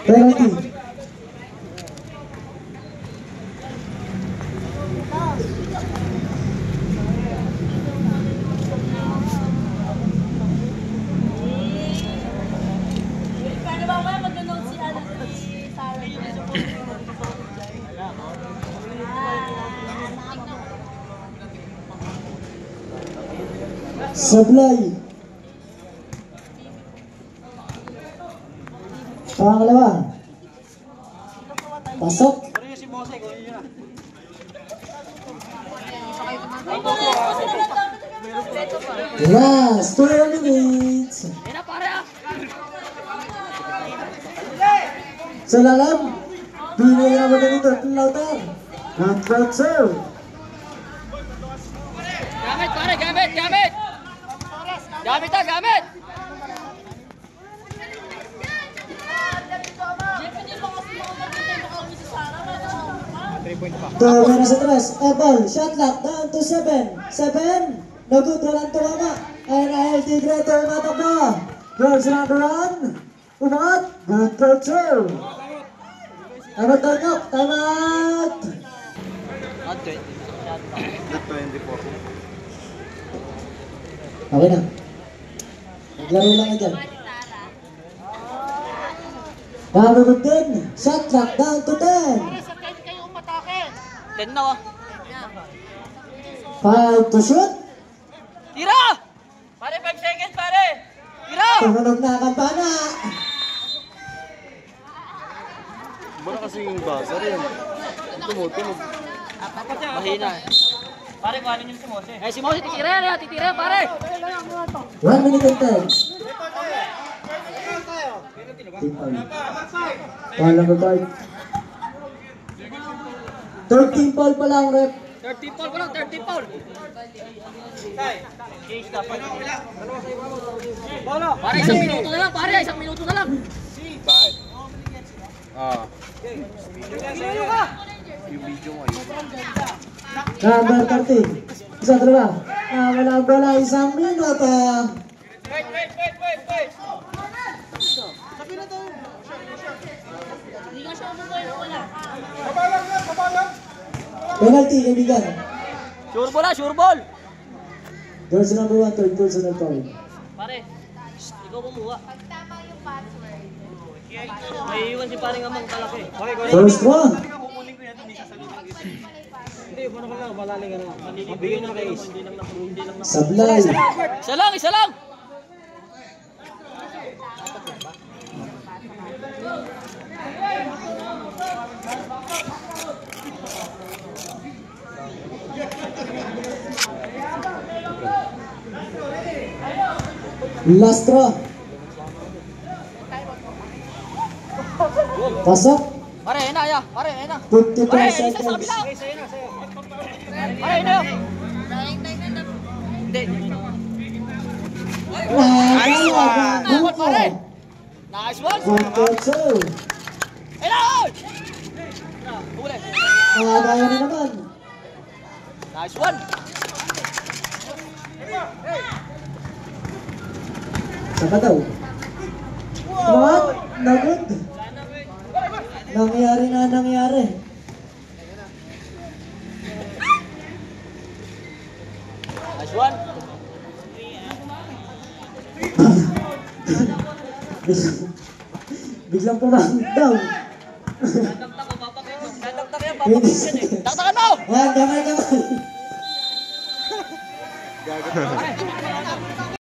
Penalty. Sablay. Pangalawa. Pasok. Last 2 minutes. Sa lalam. Pinili naman na nito. Lautar. Control serve. Gamit pare, gamit, gamit. Gamit ah, gamit. Meron sa tres. Ball. Shot clock. Down to 7. 7. No good. Walang tumama. NIL Tigre. Matakbo. Girls number 1. Umangat. Good culture. Time out. Time out. Okay na. Naglaro lang ka dyan. Nalulog din. Shot clock down to 10. 10 na 5 to shoot. Tira! Pare, 5 seconds pare! Tira! Tumunog na ang kampana. Bara kasi yung buzzer yan. Tumutunog. Mahina. Pare, kuhanin yung si Mose. Eh, si Mose, titira yan, titira yan, pare! 1 minute and 10. Palang report. 13 ball pa lang, rep. 13 foul pa lang, 13 foul! Pare, isang minuto na lang, pare, isang minuto na lang! Bakit? Yung video mo Number 13. Isa dalawa. Wala bola, isang minuto. Wait! Hindi nga siya umubuhay na wala. Penalty, kaibigan. Sure ball ah, sure ball! Girls number 1, third personal foul. Pare, ikaw bumuha. Pagtama yung password. May iwan si paring amang kalaki. First one. Hindi, paano ka lang, malaling ka na. Mabigyan na kay Ace. Sablay. Isa lang! Last draw. Pasok. Pare, ayun na, pare, ayun na. 52 Pare, isa sa seconds. kabila. Pare, ayun na. Hindi. Nice one. Pare. Nice one. Good culture. Ayun na, oy! Huli. Kaya na naman. Nice one. Saka daw. What? Nagod. Nangyari na nangyari. Nice one. Biglang pumangit daw. Dadagdag ko, papakit mo. Dadagdag yan, papakit yan eh. Dagdagan mo! Yan, gamay. Gagat.